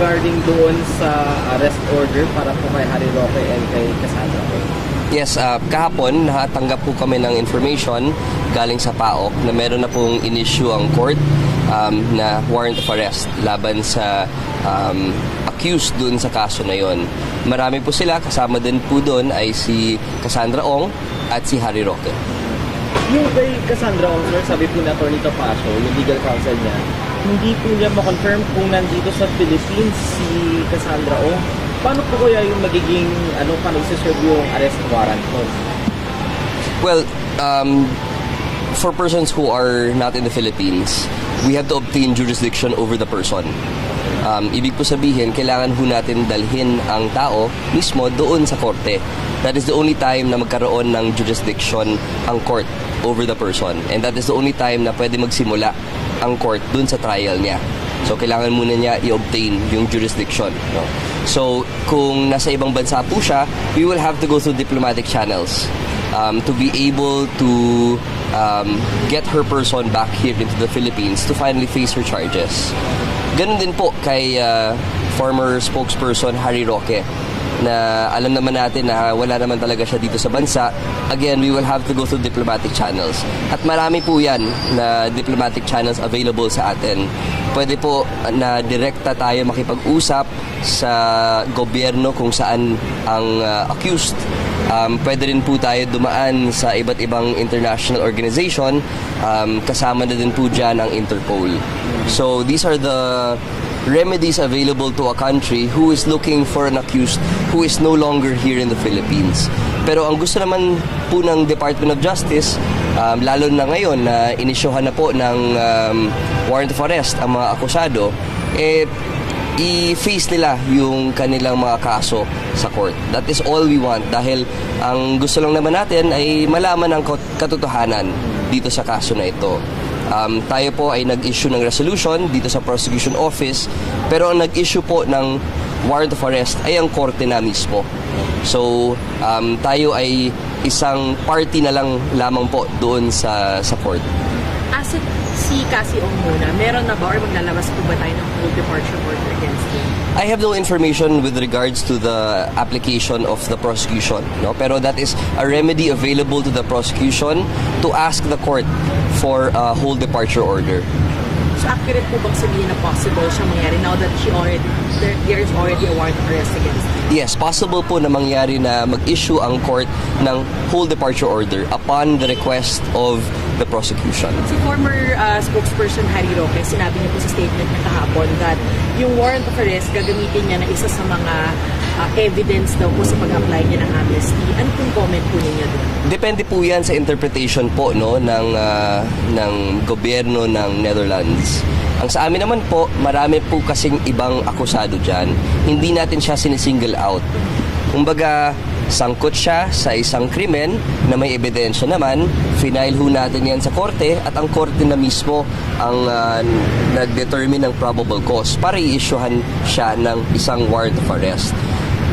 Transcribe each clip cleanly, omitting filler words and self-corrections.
Regarding doon sa arrest order para po kay Harry Roque and kay Cassandra po. Yes, kahapon nakatanggap po kami ng information galing sa PAOK na meron na pong in-issue ang court na warrant of arrest laban sa accused dun sa kaso na yon. Marami po sila, kasama din po doon ay si Cassandra Ong at si Harry Roque. Yung kay Cassandra Ong, sir, sabi po na Atty. Topacio, yung legal counsel niya, hindi po niya ma-confirm kung nandito sa Philippines si Cassandra Ong. Paano po kaya yung magiging, paano isi-serve yung arrest warrant po? Well, for persons who are not in the Philippines, we have to obtain jurisdiction over the person. Ibig po sabihin, kailangan ho natin dalhin ang tao mismo doon sa korte. That is the only time na magkaroon ng jurisdiction ang court over the person. And that is the only time na pwede magsimula ang court doon sa trial niya. So, kailangan muna niya i-obtain yung jurisdiction. No? So, kung nasa ibang bansa po siya, we will have to go through diplomatic channels to be able to get her person back here into the Philippines to finally face her charges. Ganun din po kay former spokesperson Harry Roque na alam naman natin na wala naman talaga siya dito sa bansa. Again, we will have to go through diplomatic channels. At marami po yan na diplomatic channels available sa atin. Pwede po na direkta tayo makipag-usap sa gobyerno kung saan ang accused. Pwede rin po tayo dumaan sa iba't ibang international organization. Kasama na din po dyan ang Interpol. So these are the remedies available to a country who is looking for an accused who is no longer here in the Philippines. Pero ang gusto naman po ng Department of Justice, lalo na ngayon na inisyuhan na po ng warrant of arrest ang mga akusado, i-face nila yung kanilang mga kaso sa court. That is all we want dahil ang gusto lang naman natin ay malaman ang katotohanan dito sa kaso na ito. Tayo po ay nag-issue ng resolution dito sa prosecution office, pero ang nag-issue po ng warrant of arrest ay ang korte na mismo. So, tayo ay isang party na lang lamang po doon sa court. As si Cassie Ong muna, meron na ba or maglalabas po ba tayo ng full departure order against him? I have no information with regards to the application of the prosecution, no? Pero that is a remedy available to the prosecution to ask the court for a whole departure order. So accurate po bang sabihin na possible siyang mangyari now that there is already a warrant of arrest against him? Yes, possible po na mangyari na mag-issue ang court ng whole departure order upon the request of the prosecution. Si former spokesperson Harry Roque, sinabi niya po sa statement niya kahapon that yung warrant of arrest gagamitin niya na isa sa mga evidence daw po sa pag-apply niya ng amnesty. Ano pong comment po niya doon? Depende po yan sa interpretation po ng gobyerno ng Netherlands. Ang sa amin naman po, marami po kasing ibang akusado dyan. Hindi natin siya sinisingle out. Kumbaga, sangkot siya sa isang krimen na may ebidensya naman, final ho natin yan sa korte at ang korte na mismo ang nag-determine ng probable cause para i-issuehan siya ng isang warrant of arrest.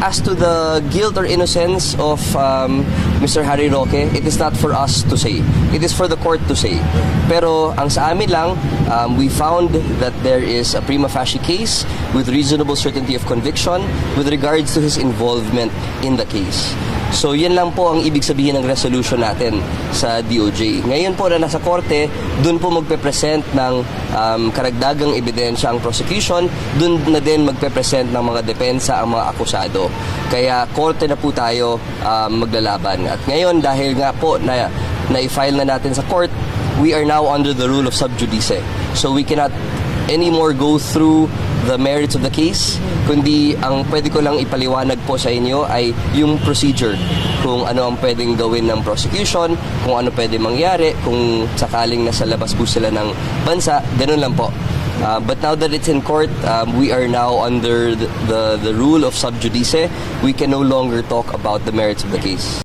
As to the guilt or innocence of Mr. Harry Roque, it is not for us to say. It is for the court to say. Pero ang sa amin lang, we found that there is a prima facie case with reasonable certainty of conviction with regards to his involvement in the case. So yan lang po ang ibig sabihin ng resolution natin sa DOJ. Ngayon po na nasa korte, dun po magpe-present ng karagdagang ebidensya ang prosecution, dun na din magpe-present ng mga depensa ang mga akusado. Kaya korte na po tayo maglalaban. At ngayon dahil nga po na-file na natin sa court, we are now under the rule of sub judice. So we cannot anymore go through the merits of the case, kundi ang pwede ko lang ipaliwanag po sa inyo ay yung procedure, kung ano ang pwedeng gawin ng prosecution, kung ano pwede mangyari, kung sakaling nasa labas po sila ng bansa, ganun lang po. But now that it's in court, we are now under the rule of sub judice. We can no longer talk about the merits of the case.